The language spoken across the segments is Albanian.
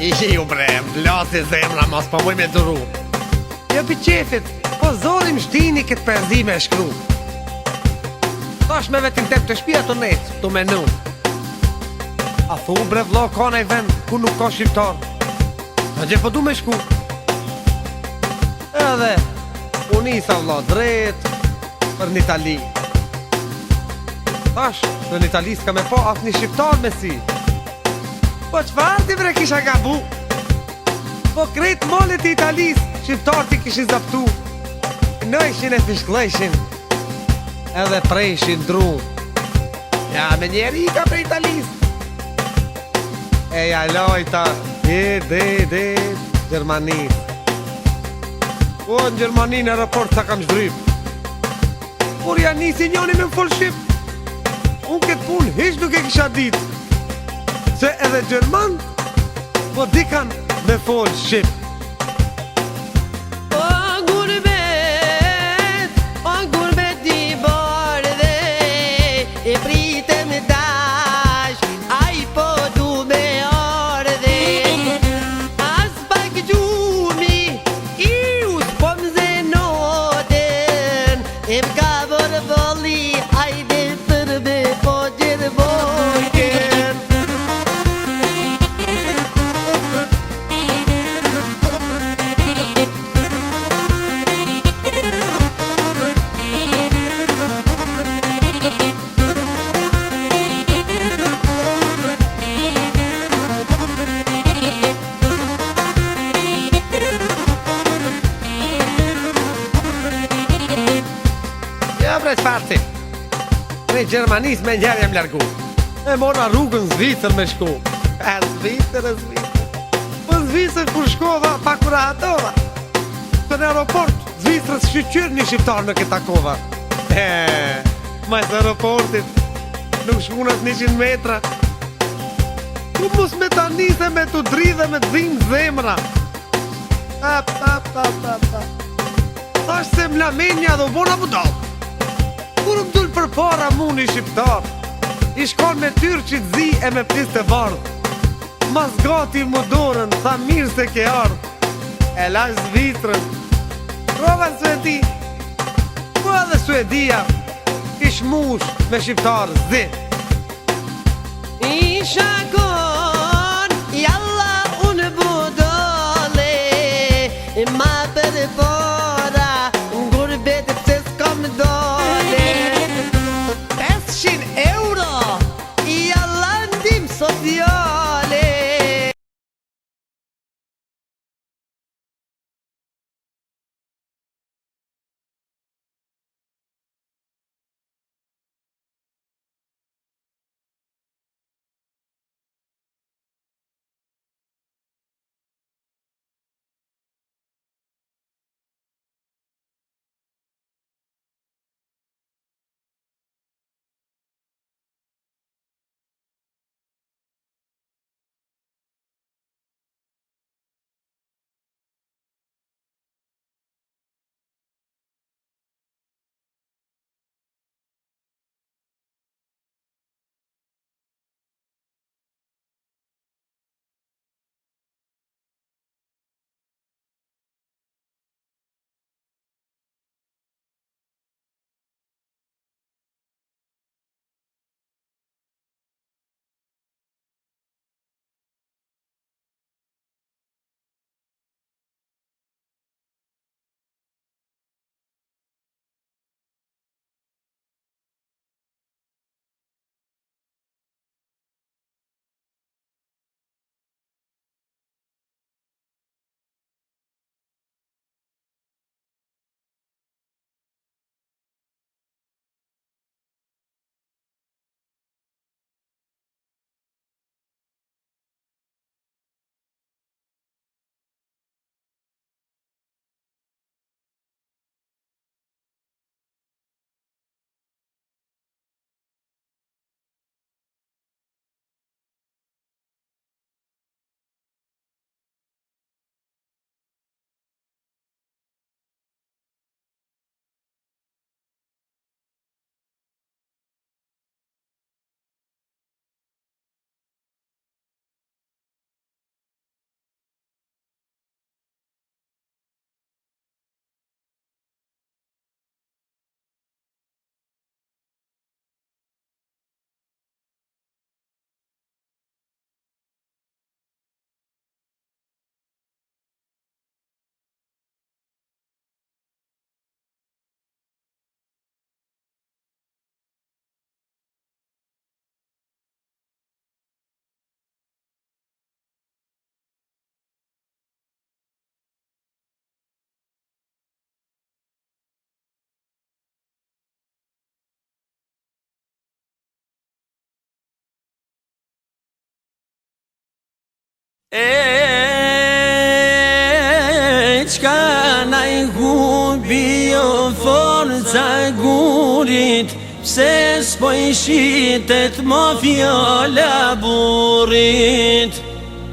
Ishi ju bre, blasi zemra, mas pa muj me duru. Jo pi qefit, po zorim shtini këtë përzime e shkru. Tash me vetin tep të shpia të necë, të menu. A thu bre vlo, ka nej vend, ku nuk ka shqiptar. A gje po du me shku. Edhe, unë isa vlo drejt për një Itali. Tash, në një Itali s'ka me po atë një shqiptar me si. Po qfar ti bre kisha gabu? Po krejt molet i Italis, shqiptar ti kishin zaptu. Nëjshin e fishklejshin, edhe prejshin dru. Ja, me njeri i ka prej Italis. E ja lojta, Gjermani. Po në Gjermani në aeroport sa kam shdryp. Por ja nisi njoni me më fol shqip. Unë këtë pun hiq nuk e kisha dit. Se edhe Gjerman, po dikan me fol shqip. O gurbet i bardhe, e pritem dash, a i po du me ardhe. As pak gjumi, i us po mze noten, e m'ka vërvëlli, ajde përbe po Gjermojken. Ja bre qfarësi, prej Gjermanis me njerë jem largu. E mora rrugën Zvicër me shku. E Zvicër. Po Zvicër kur shkova, pa kura hatova. Të në aeroport, Zvicrës shqyqyr një shqiptar në këta kova. Majs aeroportit, nuk shkunat 100 metra. Ku mus me ta nise me të dridhe me të dhimë zemra. Tash se mlamenja dhe u bona budal. Kur më dull për para mu një shqiptar, i shkon me tyrë që të zi e me plis të bardh. Mas gati më dorën, tha mirë se ke ardh. E lash Zvicrën, prova në Suedi. Po edhe Suedia, ish mush me shqiptar zi. Isha kon, jalla unë budole, ma për para, gurbet pse s'kam dole. 500 euro, jalla ndim social. Qka na I hubi o forca gurit, pse s'po I shitet mo fjala burrit.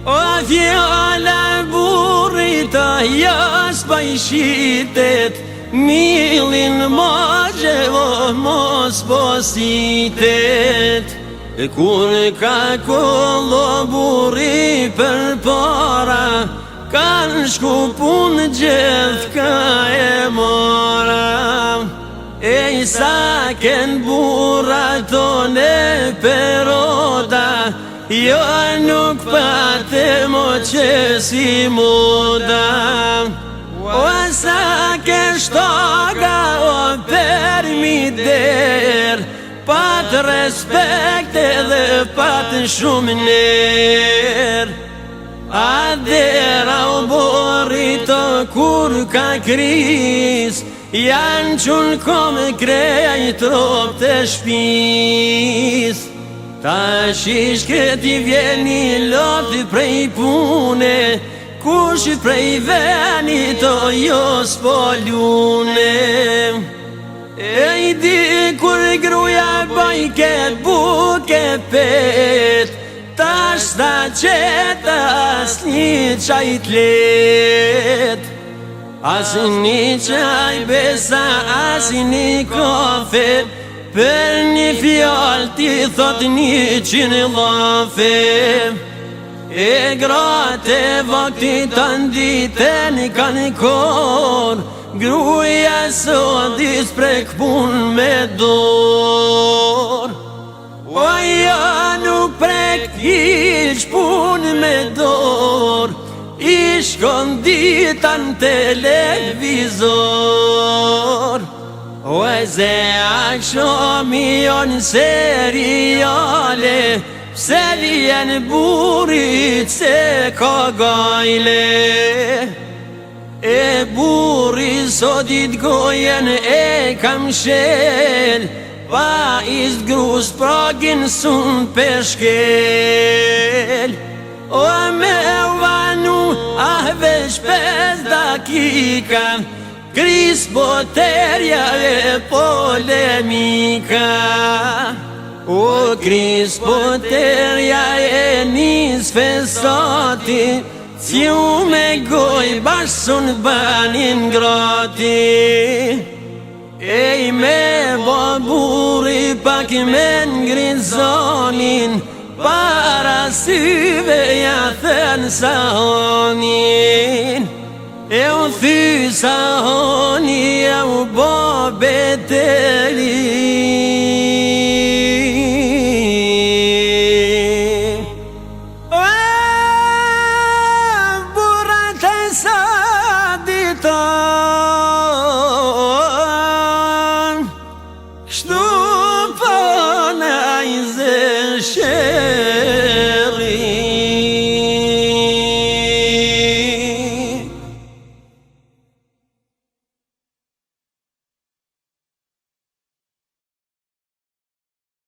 O fjala burrit, aja s'po I shitet, milin mo gjevo mos positet. E kur ka kollo burri për para, kanë shku pun gjithë ka e mora. E sa ken burra tone peroda, jo nuk pate mo që si muda. O sa ken shtoga o permider, pat respekt edhe pat shumë ner. Adera o borito kur ka kriz, janë qun kom krejt trop të shpis. Ta shish kreti vjeni loti prej pune, kush prej veni to jo s'po lune. E I di kur gruja baj ke buke pet, tash ta qeta as një qaj t'let. As një qaj besa, as një kafe, për një fjall ti thot 100 lafe. E grate vakti të nditen kanë kor, gruja sot disprek pun me dor. O ja nuk prek ish pun me dor, ish kondita në televizor. O e ze a shomion seriale, pse vjen burit se ka gajle. E burri sotit gojen e kam shel, pa ist grus pragin sun peshkel. O me vanu veç 5 dakika, kris boterja e polemika. O kris boterja e nis fesati, si u me goj bashkën banin grati. Ej me baburi pak me ngrit zonin, para syve ja thën sahonin. E u thy sa